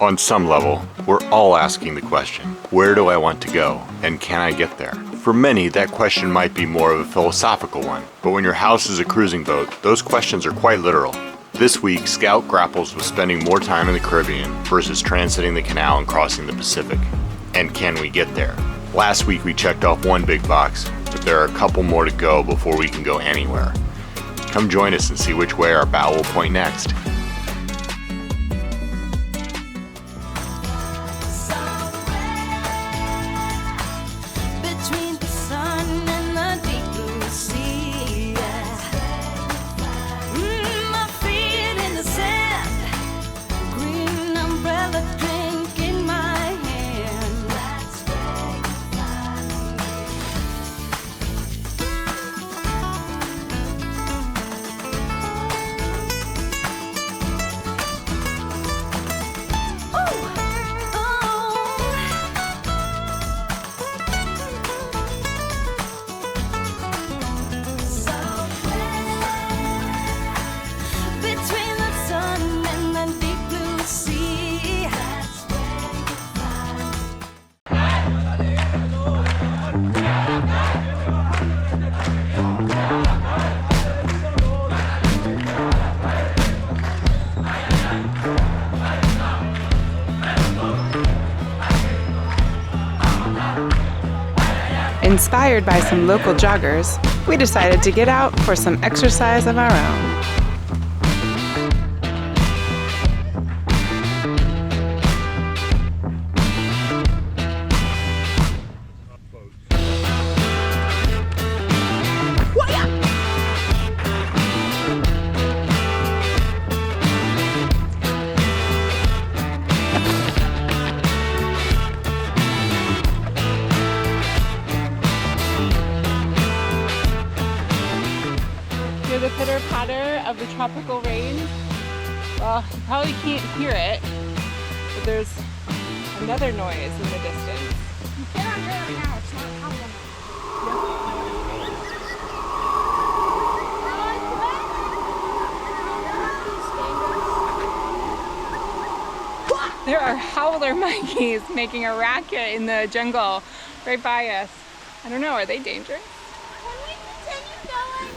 On some level, we're all asking the question, where do I want to go, and can I get there? For many, that question might be more of a philosophical one, but when your house is a cruising boat, those questions are quite literal. This week, Scout grapples with spending more time in the Caribbean versus transiting the canal and crossing the Pacific. And can we get there? Last week we checked off one big box, but there are a couple more to go before we can go anywhere. Come join us and see which way our bow will point next. Inspired by some local joggers, we decided to get out for some exercise of our own. The pitter-patter of the tropical rain. Well, you probably can't hear it, but there's another noise in the distance. You cannot hear it now, it's not howling. There are howler monkeys making a racket in the jungle right by us. I don't know, are they dangerous? Can we continue going?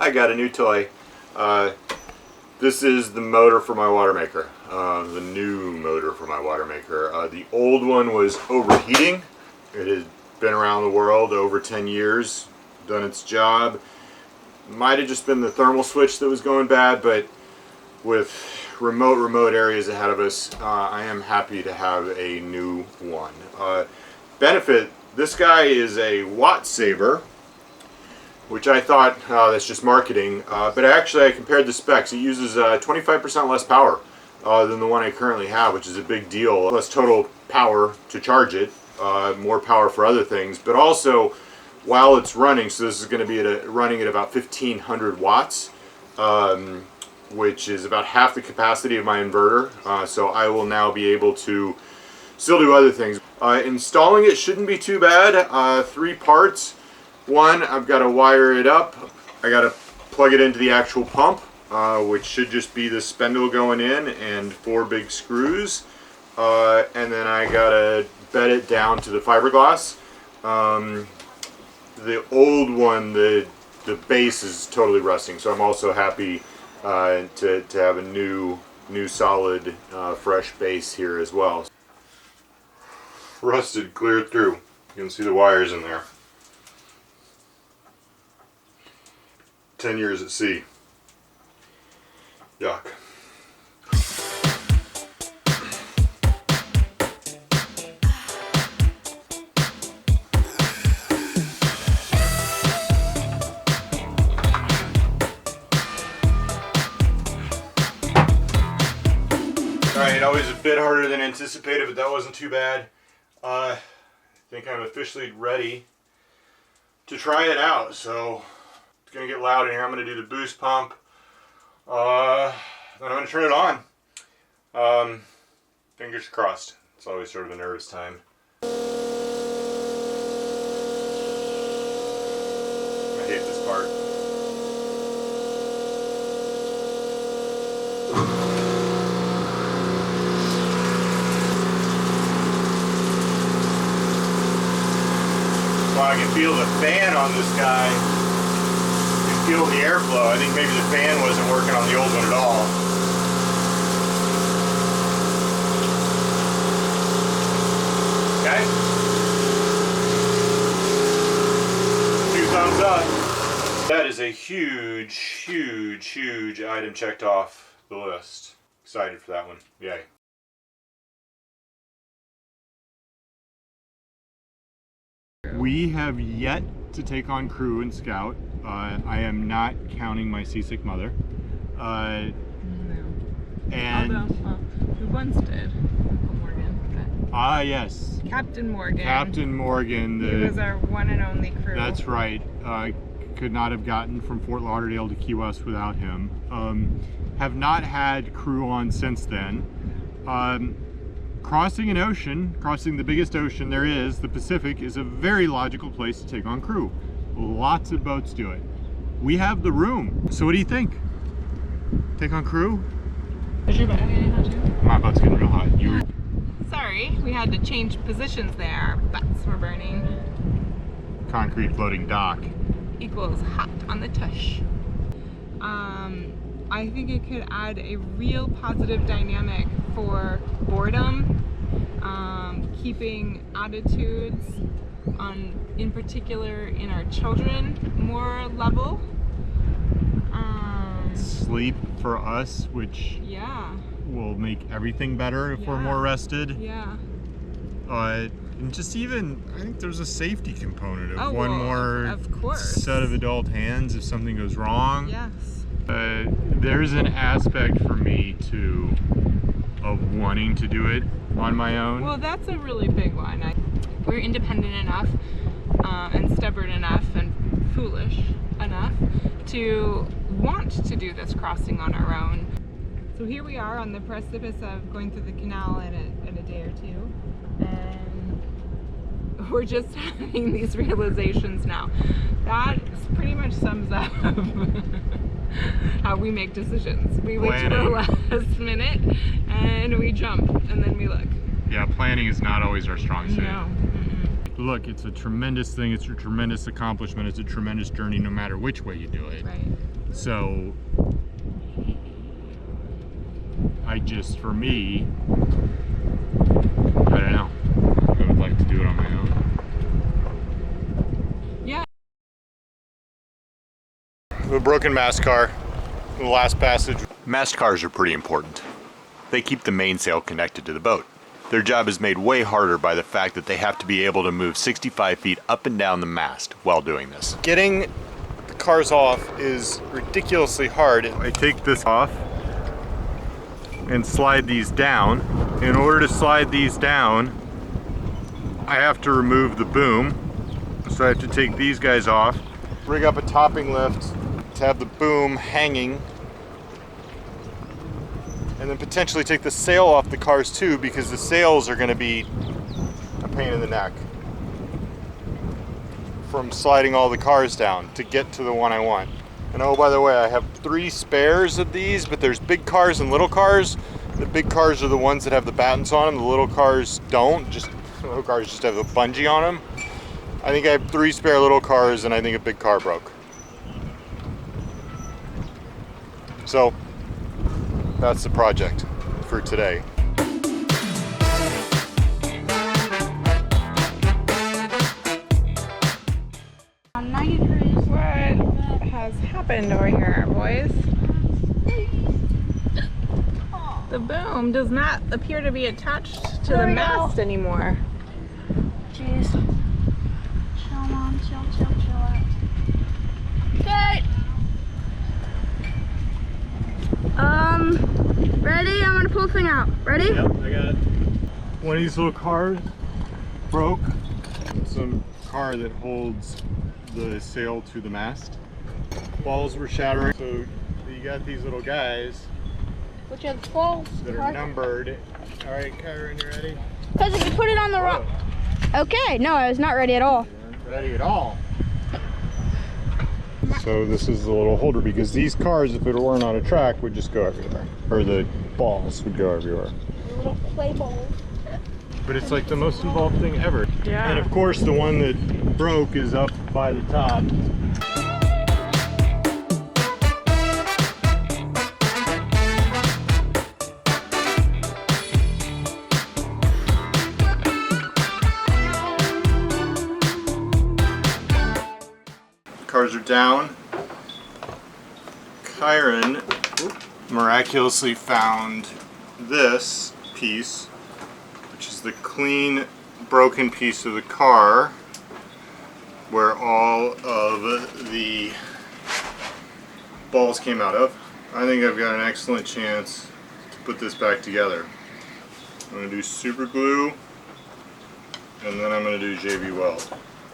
I got a new toy. This is the motor for my water maker, the new motor for my water maker. The old one was overheating. It had been around the world over 10 years, done its job. Might have just been the thermal switch that was going bad, but with remote areas ahead of us, I am happy to have a new one. Benefit, this guy is a watt saver, which I thought that's just marketing, but actually I compared the specs. It uses 25% less power than the one I currently have, which is a big deal. Less total power to charge it, more power for other things, but also while it's running, so this is going to be running at about 1500 watts, which is about half the capacity of my inverter, so I will now be able to still do other things. Installing it shouldn't be too bad. 3 parts. One, I've got to wire it up. I got to plug it into the actual pump, which should just be the spindle going in and 4 big screws. And then I got to bed it down to the fiberglass. The old one, the base is totally rusting, so I'm also happy to have a new solid, fresh base here as well. Rusted clear through. You can see the wires in there. 10 years at sea. Yuck. Alright, always a bit harder than anticipated, but that wasn't too bad. I think I'm officially ready to try it out. So it's gonna get loud in here. I'm gonna do the boost pump. Then I'm gonna turn it on. Fingers crossed. It's always sort of a nervous time. I hate this part. Well, I can feel the fan on this guy. You can feel the airflow. I think maybe the fan wasn't working on the old one at all. Okay. 2 thumbs up. That is a huge, huge, huge item checked off the list. Excited for that one. Yay. We have yet to take on crew and scout. I am not counting my seasick mother. No. And Although, we once did. Uncle Morgan. Yes. Captain Morgan. Captain Morgan. He was our one and only crew. That's right. Could not have gotten from Fort Lauderdale to Key West without him. Have not had crew on since then. Crossing an ocean, crossing the biggest ocean there is, the Pacific, is a very logical place to take on crew. Lots of boats do it. We have the room. So what do you think? Take on crew? Is your boat getting hot too? My boat's getting real hot. Sorry, we had to change positions there. Our butts were burning. Concrete floating dock. Equals hot on the tush. I think it could add a real positive dynamic for boredom, keeping attitudes in particular in our children more level. Sleep for us, which Yeah. will make everything better if we're Yeah. more rested. Yeah. And just even, I think there's a safety component of Oh, one well, more of course. set of adult hands if something goes wrong. Yes. There's an aspect for me too of wanting to do it on my own. Well, that's a really big one. We're independent enough and stubborn enough and foolish enough to want to do this crossing on our own. So here we are on the precipice of going through the canal in a day or two, and we're just having these realizations now. That pretty much sums up how we make decisions. We wait till the last minute and we jump and then we look. Yeah, planning is not always our strong suit. No. Look, it's a tremendous thing, it's a tremendous accomplishment, it's a tremendous journey no matter which way you do it. Right. So, for me, I don't know. I would like to do it on my own. Yeah. The broken mast car, the last passage. Mast cars are pretty important. They keep the mainsail connected to the boat. Their job is made way harder by the fact that they have to be able to move 65 feet up and down the mast while doing this. Getting the cars off is ridiculously hard. I take this off and slide these down. In order to slide these down, I have to remove the boom. So I have to take these guys off, rig up a topping lift to have the boom hanging, and then potentially take the sail off the cars too, because the sails are going to be a pain in the neck from sliding all the cars down to get to the one I want. And oh, by the way, I have 3 spares of these, but there's big cars and little cars. The big cars are the ones that have the battens on them. The little cars don't. The little cars just have a bungee on them. I think I have 3 spare little cars, and I think a big car broke. So that's the project for today. On 90 degrees. What has happened over here, boys? The boom does not appear to be attached to There the we mast go. anymore. Jeez. Chill, Mom. Chill, chill, chill out. Okay. Ready? I'm gonna pull the thing out. Ready? Yep, I got it. One of these little cars broke. Some car that holds the sail to the mast. Balls were shattering. So you got these little guys Which are the balls? that are numbered. All right, Kieran, you ready? Because if you put it on the rock. Okay, no, I was not ready at all. Ready at all. So this is the little holder because these cars, if it weren't on a track, would just go everywhere. Or the balls would go everywhere. Little play balls. But it's like the most involved thing ever. Yeah. And of course the one that broke is up by the top. Cars are down. Kieran miraculously found this piece, which is the clean broken piece of the car where all of the balls came out of. I think I've got an excellent chance to put this back together. I'm going to do super glue and then I'm going to do JB weld.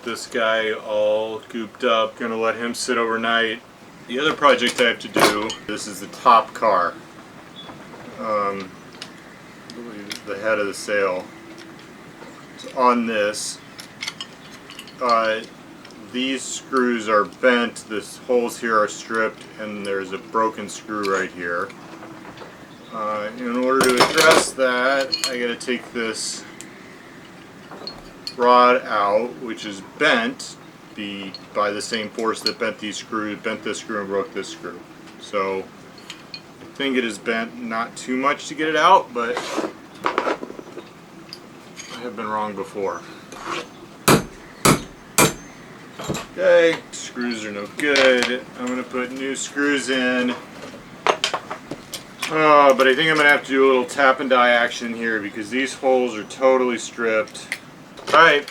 This guy all gooped up, going to let him sit overnight. The other project I have to do, this is the top car. The head of the sail. So on this, these screws are bent, the holes here are stripped, and there's a broken screw right here. In order to address that, I gotta take this rod out, which is bent by the same force that bent these screws, bent this screw and broke this screw. So I think it is bent not too much to get it out, but I have been wrong before. Okay, screws are no good. I'm going to put new screws in. But I think I'm going to have to do a little tap and die action here because these holes are totally stripped. Alright,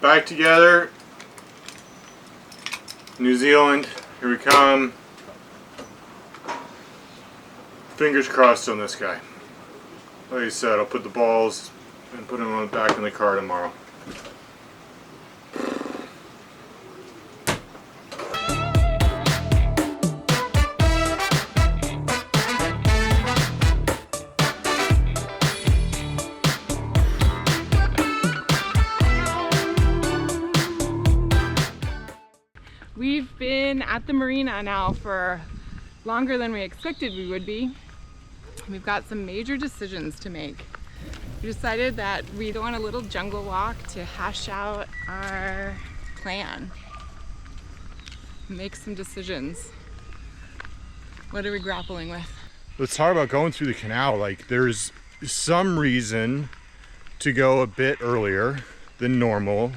back together. New Zealand, here we come. Fingers crossed on this guy. Like I said, I'll put the balls and put them back in the car tomorrow. We've been at the marina now for longer than we expected we would be. We've got some major decisions to make. We decided that we'd want a little jungle walk to hash out our plan, make some decisions. What are we grappling with? Let's talk about going through the canal. Like, there's some reason to go a bit earlier than normal.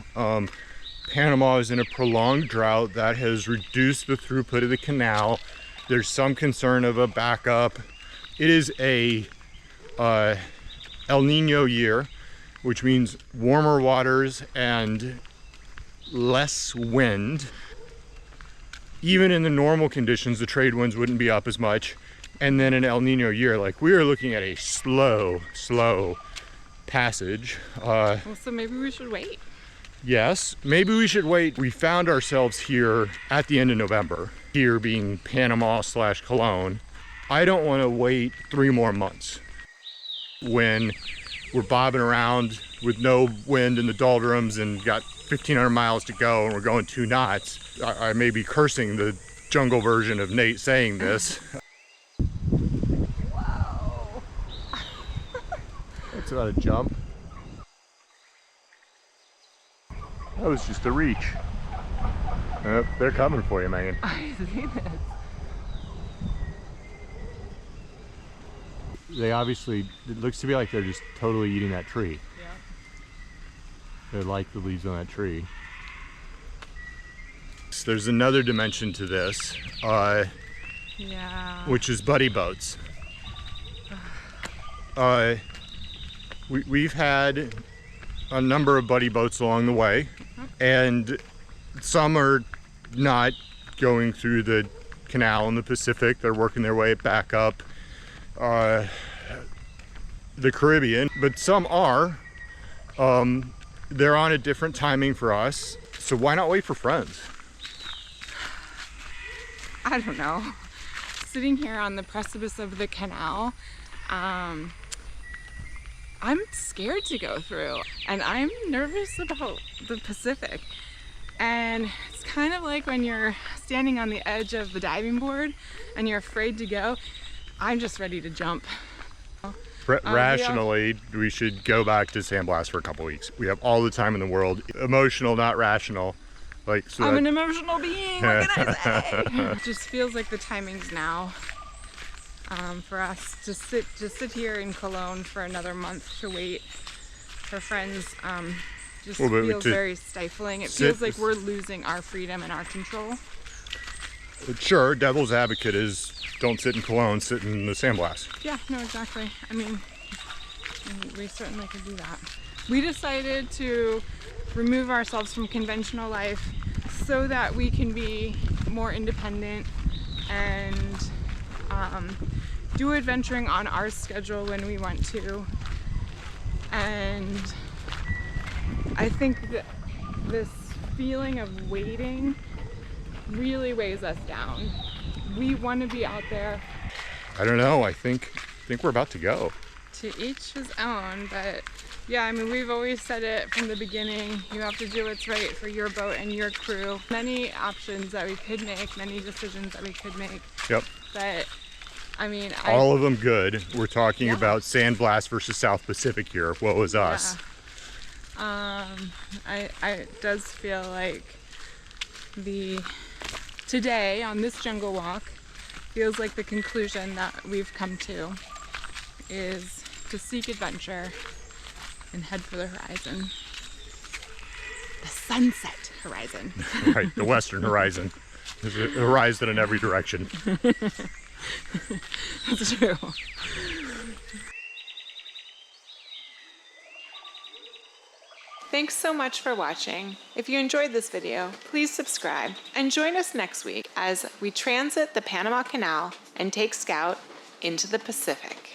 Panama is in a prolonged drought that has reduced the throughput of the canal. There's some concern of a backup. It is a El Nino year, which means warmer waters and less wind. Even in the normal conditions, the trade winds wouldn't be up as much. And then an El Nino year, like, we are looking at a slow passage. Well, so maybe we should wait. Yes, maybe we should wait. We found ourselves here at the end of November, here being Panama/Cologne. I don't want to wait 3 more months when we're bobbing around with no wind in the doldrums and got 1,500 miles to go and we're going 2 knots. I may be cursing the jungle version of Nate saying this. Whoa! That's about a jump. That was just a reach. They're coming for you, Megan. I see this. They obviously, it looks to be like they're just totally eating that tree. Yeah. They like the leaves on that tree. So there's another dimension to this, Yeah. which is buddy boats. We've had a number of buddy boats along the way, and some are not going through the canal in the Pacific. They're working their way back up. the Caribbean, but some are. They're on a different timing for us, so why not wait for friends? I don't know. Sitting here on the precipice of the canal, I'm scared to go through, and I'm nervous about the Pacific. And it's kind of like when you're standing on the edge of the diving board and you're afraid to go. I'm just ready to jump. Rationally, we should go back to Sandblast for a couple weeks. We have all the time in the world. Emotional, not rational. So I'm an emotional being, what can I say? It just feels like the timing's now for us to sit here in Cologne for another month to wait for friends. Just feels very stifling. It feels like we're losing our freedom and our control. Sure, devil's advocate is don't sit in Cologne, sit in the Sandblast. Yeah, no, exactly. I mean, we certainly could do that. We decided to remove ourselves from conventional life so that we can be more independent and do adventuring on our schedule when we want to. And I think that this feeling of waiting really weighs us down. We want to be out there. I don't know. I think we're about to go. To each his own, but yeah, I mean, we've always said it from the beginning. You have to do what's right for your boat and your crew. Many options that we could make, many decisions that we could make. Yep. But I mean, all of them good. We're talking about Sandblast versus South Pacific here. What was us? Yeah. It does feel like today on this jungle walk feels like the conclusion that we've come to is to seek adventure and head for the horizon. The sunset horizon. Right, the western horizon. There's a horizon in every direction. That's true. Thanks so much for watching. If you enjoyed this video, please subscribe and join us next week as we transit the Panama Canal and take Scout into the Pacific.